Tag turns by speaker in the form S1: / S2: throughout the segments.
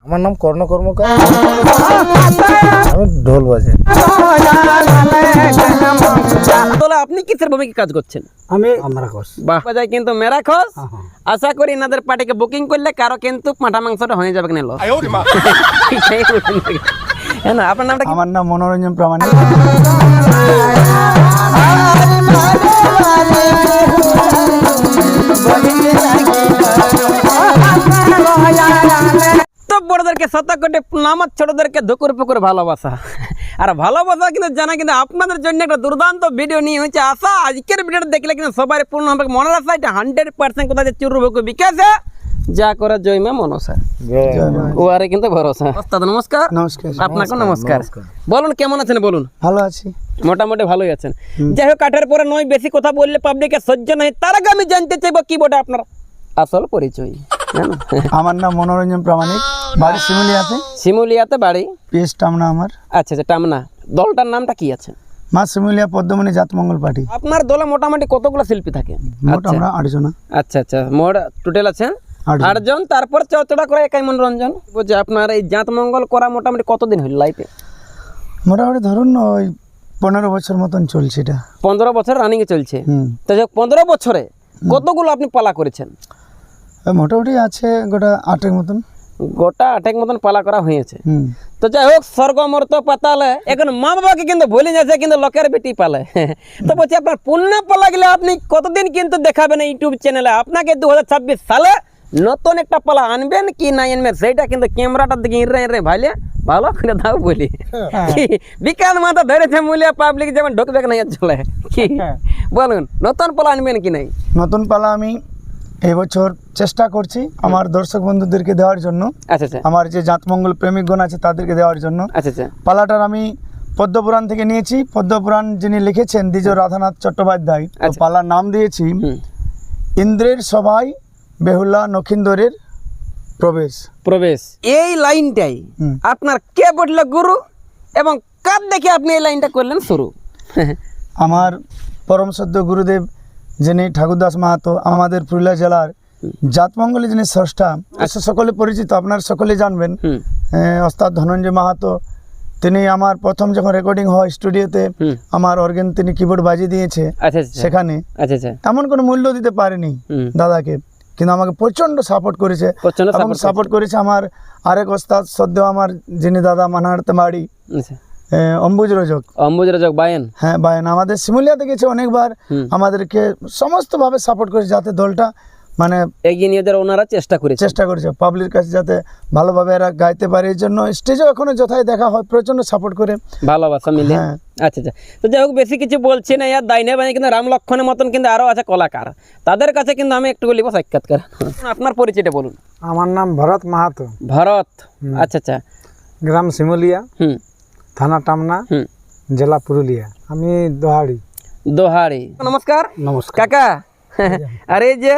S1: আমার নাম কর্ণ কর্মকার, আমি ঢোল বাজাই।
S2: তাহলে আপনি কিসের ভূমিকা কাজ করছেন?
S1: আমি মেরাখস।
S2: বাহ, বাজাই কিন্তু মেরাখস। আশা করি এনাদের পার্টিকে বুকিং করলে কারো কিন্তু পাঁঠা মাংসটা হয়ে যাবে না। আপনার নামটা কি?
S1: আমার নাম মনোরঞ্জন প্রামাণিক।
S2: বড়দেরকে শতকোটি প্রণাম, ছোটদেরকে ধুকুর পুকুর ভালোবাসা। আর ভালোবাসা কিন্তু জানা কিন্তু আপনাদের জন্য একটা দুর্দান্ত ভিডিও নিয়ে হয়েছে আশা। আজকের ভিডিওটা দেখলে কিন্তু সবাই পূর্ণ হবে মনে রাখা, এটা 100% কোথায় চুরুবকু বিকাশে যা করে জয়মা মনসা ও আরে কিন্তু ভরসা। ওস্তাদ নমস্কার।
S1: নমস্কার।
S2: আপনাকে নমস্কার। বলুন কেমন আছেন? বলুন।
S1: ভালো আছি,
S2: মোটামুটি ভালোই আছেন। যাই হোক, কাঠের পরে নয় বেশি কথা বললে পাবলিকের সহ্য নয়, তার আগে আমি জানতে চাইবো কি বটে আপনার আসল পরিচয়।
S1: আমার নাম মনোরঞ্জন প্রামাণিক, বাড়ি শিমুলিয়াতে।
S2: শিমুলিয়াতে বাড়ি,
S1: পিএস টামনা আমার।
S2: আচ্ছা আচ্ছা, টামনা। দলটার নামটা কি আছে?
S1: মা শিমুলিয়া পদ্মমণি জাতমঙ্গল পার্টি।
S2: আপনার দলে মোটামুটি কতগুলো শিল্পী থাকে?
S1: মোট আমরা 8 জন।
S2: আচ্ছা আচ্ছা, মোট টোটাল আছেন 8 জন। তারপর চর্চা করে একাই মনোরঞ্জন। বলছে আপনার এই জাতমঙ্গল করা মোটামুটি কতদিন হইল লাইফে?
S1: মোটামুটি ধরুন ওই 15 বছর মতন চলছে এটা।
S2: 15 বছর রানিংয়ে চলছে। তো 15 বছরে কতগুলো আপনি পালা করেছেন?
S1: মোটামুটি আছে গোটা 8 মতন।
S2: গোটা 8 মতন পালা করা হয়েছে। তো যাই হোক, স্বর্গ মর্ত পাতালে এখন মা বাবাকে কিন্তু ভুলে যাচ্ছে, কিন্তু লোকের বেটি পালে। তো বলছি আপনার পূর্ণ পালা গেলে আপনি কতদিন কিন্তু দেখাবেন ইউটিউব চ্যানেলে? আপনাকে 2026 সালে নতুন একটা পালা আনবেন কি না আনবেন সেইটা কিন্তু ক্যামেরাটার দিকে ইরে ভাইলে ভালো করে দাও বলি। বিকাল মাথা ধরেছে মূল্য পাবলিক যেমন ঢুকবে না চলে কি বলুন, নতুন পালা আনবেন কি নাই?
S1: নতুন পালা আমি এবছর চেষ্টা করছি আমার দর্শক বন্ধুদেরকে দেওয়ার জন্য।
S2: আচ্ছা আচ্ছা,
S1: আমার যে জাতমঙ্গল প্রেমিকগণ আছে তাদেরকে দেওয়ার জন্য।
S2: আচ্ছা আচ্ছা,
S1: পালাটার আমি পদ্মপুরাণ থেকে নিয়েছি। পদ্মপুরাণ যিনি লিখেছেন দ্বিজ রাধানাথ চট্টোপাধ্যায়। পালার নাম দিয়েছি ইন্দ্রের সভায় বেহুলা নখিন্দরের প্রবেশ।
S2: প্রবেশ। এই লাইনটাই আপনার কে বললো গুরু এবং কার দেখে আপনি এই লাইনটা করলেন শুরু?
S1: আমার পরম সদ্য গুরুদেব যিনি ঠাকুরদাস মাহাতো, আমাদের পুরুলিয়া জেলার জাতমঙ্গলে যিনি স্রষ্টা, সকলে পরিচিত, আপনার সকলে জানবেন। ওস্তাদ ধনঞ্জয় মাহাতো, তিনি আমার প্রথম যখন রেকর্ডিং হয় স্টুডিওতে আমার অর্গান তিনি কিবোর্ড বাজিয়ে দিয়েছে। সেখানে এমন কোনো মূল্য দিতে পারেনি দাদাকে, কিন্তু আমাকে প্রচন্ড সাপোর্ট করেছে। এবং সাপোর্ট করেছে আমার আরেক ওস্তাদ সদ্য আমার যিনি দাদা মানহারতে বাড়ি, অম্বুজ রজক বায়েন। হ্যাঁ বায়েন, আমাদের শিমুলিয়াতে গেছে অনেকবার, আমাদেরকে সমস্ত ভাবে সাপোর্ট করেছে যাতে দলটা মানে
S2: এগিয়ে নিয়ে যাওয়ার ওনারা চেষ্টা করেছে পাবলিক কাছে যাতে ভালোভাবে এরা গাইতে পারে। এই জন্য স্টেজেও এখনো যথায় দেখা হয়, প্রচন্ড সাপোর্ট করে, ভালোবাসা মিলে। আচ্ছা আচ্ছা, তো যাই হোক বেশি কিছু বলছি না, ইয়ার দাইনে বাই কিন্তু রাম লক্ষণের মতন কিন্তু আরো আছে কলাকার, তাদের কাছে কিন্তু আমি একটু বলিব সাক্ষাৎকার। আপনার পরিচয়টা বলুন।
S1: আমার নাম ভরত মাহাতো।
S2: ভরত, আচ্ছা আচ্ছা,
S1: গ্রাম শিমুলিয়া, থানা টামনা, জেলা পুরুলিয়া। আমি দোহাড়ি। নমস্কার। নমস্কার
S2: কাকা। আরে যে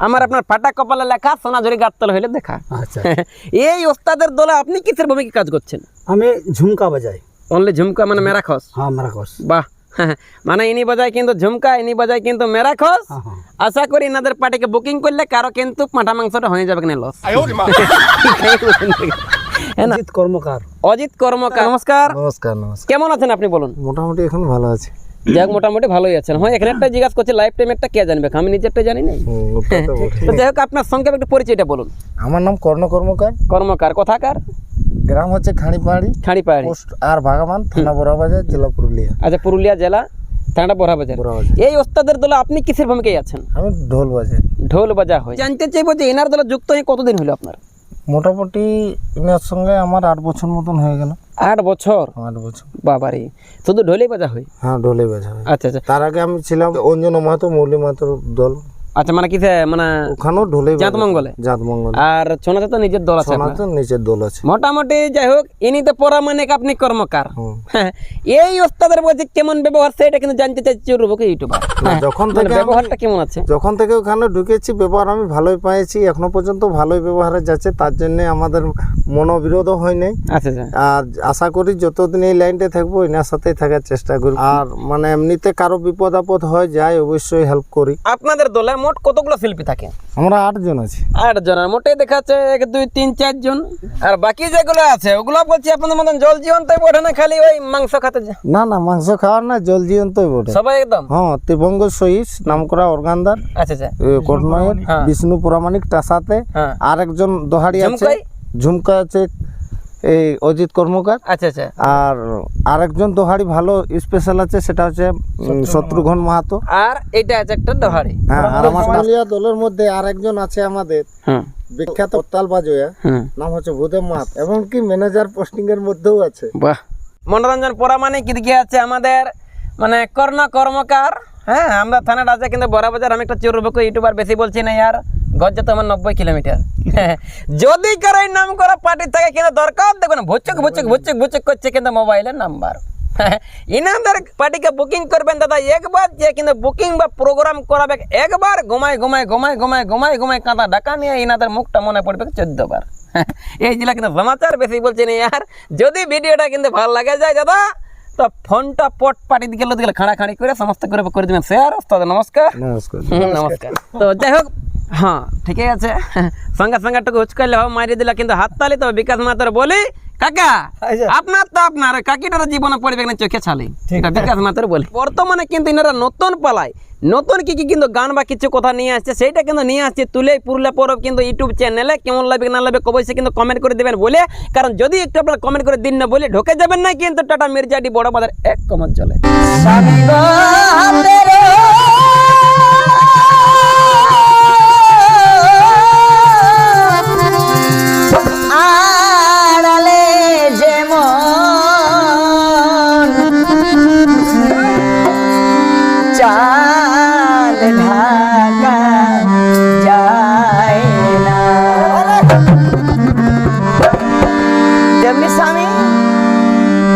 S2: আমার আপনার ফাটা কপালে লেখা সোনাঝুরি গাততলা হইলে দেখা।
S1: আচ্ছা,
S2: এই ওস্তাদের দলে আপনি কিসের ভূমিকা কাজ করছেন?
S1: আমি ঝুমকা বাজাই।
S2: অনলি ঝুমকা মানে মেরাখস?
S1: হ্যাঁ মেরাখস।
S2: বাহ, মানে ইনি বাজায় কিন্তু ঝুমকা, ইনি বাজায় কিন্তু মেরাখস। আশা করি এনাদের পার্টিকে বুকিং করলে কারো কিন্তু পাঁঠা মাংসটা হয়ে যাবে না লস।
S1: অজিত কর্মকার।
S2: অজিত কর্মকার, নমস্কার।
S1: নমস্কার।
S2: কেমন আছেন আপনি বলুন?
S1: মোটামুটি এখন ভালো আছি।
S2: যাক, মোটামুটি ভালোই আছেন। হ্যাঁ, এখানে একটা জিজ্ঞাসা করছে লাইফ টাইম একটা কে জানবে, আমি নিজেরটা জানি না। তো যাই হোক আপনার সঙ্গে একটু পরিচয়টা বলুন।
S1: আমার নাম কর্ণ কর্মকার।
S2: কর্মকার কোথাকার?
S1: গ্রাম হচ্ছে খাঁড়িপাহাড়ি, পোস্ট আর ভাগামান, থানা বড়াবাজার, জেলা পুরুলিয়া।
S2: আচ্ছা, পুরুলিয়া জেলা, থানাটা বড়াবাজার। এই ওস্তাদের দলে আপনি কিসের ভূমিকায় আছেন?
S1: আমি ঢোল বাজাই।
S2: ঢোল বাজা হয়। জানতে চাইবো যে এনার দলে যুক্ত হয়ে কতদিন হলো আপনার?
S1: মোটামুটি এনার সঙ্গে আমার 8 বছর মতন হয়ে গেল।
S2: 8 বছর?
S1: 8 বছর।
S2: বাবারে, শুধু ঢোলেই বাজা হয়?
S1: হ্যাঁ, ঢোলেই বাজা হয়।
S2: আচ্ছা আচ্ছা,
S1: তার আগে আমি ছিলাম অঞ্জনা মাহাতো, মৌলি মাহাতোর দল।
S2: আচ্ছা, মানে কিসে, মানে
S1: ওখানেও ঢোলেই
S2: জাতমঙ্গলে?
S1: জাতমঙ্গলে।
S2: আর ছোনাতে তো নিজের দল আছে?
S1: ছোনাতে নিজের দল আছে।
S2: মোটামুটি যাই হোক, ইনি তো পরা মানে আপনি কর্মকার। এই ওস্তাদের বলছে কেমন ব্যবহার সেটা কিন্তু জানতে চাইছি ইউটিউবার।
S1: যখন থেকে
S2: ব্যবহারটা কেমন আছে?
S1: যখন থেকে ওখানে ঢুকেছি ব্যবহার আমি ভালোই পাইছি, এখনো পর্যন্ত ভালোই ব্যবহারে যাচ্ছে, তার জন্য আমাদের মনোবিরোধও হয় নাই।
S2: আচ্ছা আচ্ছা,
S1: আর আশা করি যতদিন এই লাইনটা থাকবো এনার সাথেই থাকার চেষ্টা করি। আর মানে এমনিতে কারো বিপদ আপদ হয় যায় অবশ্যই হেল্প করি।
S2: আপনাদের দলে মোট কতগুলো শিল্পী থাকে?
S3: আমরা 8 জন আছি।
S2: 8 জনের মোটেই দেখাচ্ছে 1 2 3 4 জন। আর বাকি যেগুলো আছে ওগুলো বলছি আপনাদের মতন জল জীবনটাই বটে না খালি ওই মাংস খেতে যায়?
S3: না না, মাংস খাওয়ার না, জল জীবন্তই বটে
S2: সবাই একদম।
S3: হ্যাঁ, ত্রিভঙ্গ সহিস নামকরা অর্গানদার
S2: আচ্ছা আচ্ছা।
S3: কটনয়ের
S2: হ্যাঁ।
S3: বিষ্ণু পুরামানিক টাসাতে
S2: হ্যাঁ।
S3: আর একজন দোহাড়ি আছে,
S2: ঝুমকাই?
S3: ঝুমকা আছে এই অজিত কর্মকার।
S2: আচ্ছা আচ্ছা।
S3: আর আরেকজন দোহাড়ি ভালো স্পেশাল আছে, সেটা হচ্ছে শত্রুঘ্ন মাহাতো।
S2: আর এটা আছে একটা দোহাড়ি।
S3: হ্যাঁ, আর আমার পুরুলিয়া দলের মধ্যে আরেকজন আছে আমাদের
S2: হুম
S3: বিখ্যাত তাল বাজোয়া,
S2: হুম।
S3: নাম হচ্ছে ভূদেব মাহাতো, এমনকি ম্যানেজার পোস্টিং এর মধ্যেও আছে।
S2: বাহ। মনোরঞ্জন পরামানিক দিকে আছে আমাদের মানে কর্মকার। হ্যাঁ, আমরা থানাটা আছে কিন্তু বড়বাজার। আমি একটা চোরবকু ইউটিউবার, বেশি বলছি না ইয়ার, ঘর যেত আমার 90 কিলোমিটার। যদি কারো এই নাম করা পার্টি থাকে কিন্তু দরকার দেখবেন ভুচুক ভুচুক ভুচুক ভুচুক করছে কিন্তু মোবাইলের নাম্বার। ইনাদের পার্টিকে বুকিং করবেন দাদা একবার, যে কিন্তু বুকিং বা প্রোগ্রাম করাবে একবার, ঘুমায় কাঁদা ডাকা নিয়ে ইনাদের মুখটা মনে পড়বে 14 বার। এই জেলা কিন্তু সমাচার, বেশি বলছি না ইয়ার। যদি ভিডিওটা কিন্তু ভালো লাগে যায় দাদা, তো ফোনটা পট পাটি দিকে খাড়াখাড়ি করে সমস্ত করে দেবেন শেয়ার। দাদা নমস্কার।
S3: নমস্কার।
S2: নমস্কার। তো যাই হোক, হ্যাঁ ঠিকই আছে। সঙ্গে সঙ্গে টুকু উচকাইলে হবে, মারিয়ে দিলা কিন্তু হাততালি। তো বিকাশ মাতার বলি কাকা, আপনার তো আপনার কাকিটার জীবনে পড়বে না চোখে ছালি, এটা বিকাশ মাতার বলি। বর্তমানে কিন্তু এনারা নতুন পালায় নতুন কি কিন্তু গান বা কিছু কথা নিয়ে আসছে, সেইটা কিন্তু নিয়ে আসছে তুলে পুরুলিয়া পরব কিন্তু ইউটিউব চ্যানেলে। কেমন লাগবে না লাগবে অবশ্যই কিন্তু কমেন্ট করে দেবেন বলে, কারণ যদি একটু আপনারা কমেন্ট করে দিন না বলে ঢোকে যাবেন না কিন্তু টাটা মির্জাটি বড় বাজার এক কমত চলে।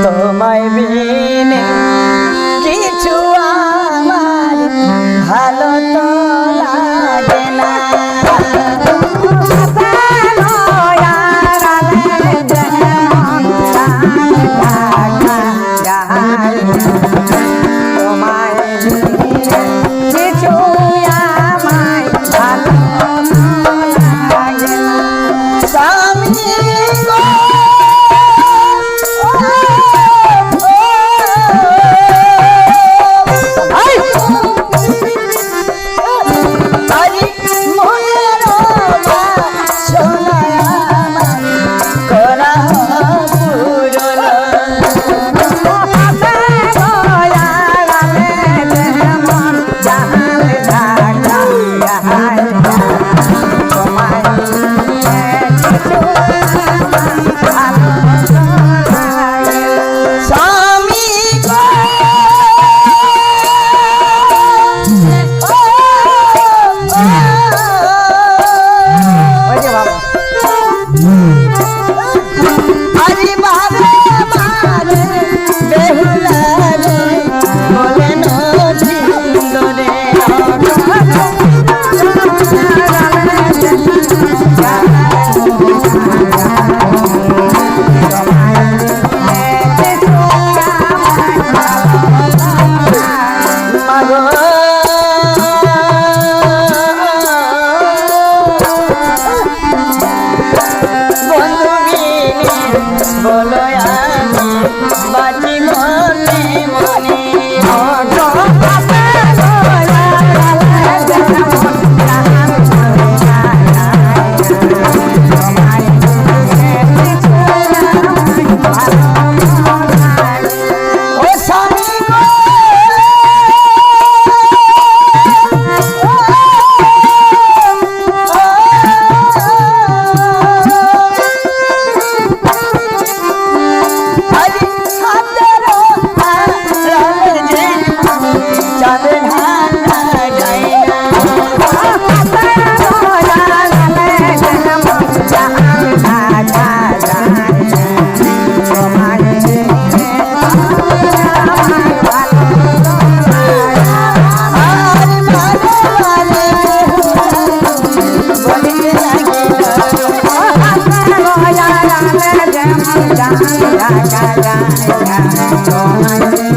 S4: তোমায় বিনে কিছু আমার ভালো তো লাগে না। তোমায় কিছু আমায় ভালো লাগে না। স্বামী গো
S5: ja ja ja ja ja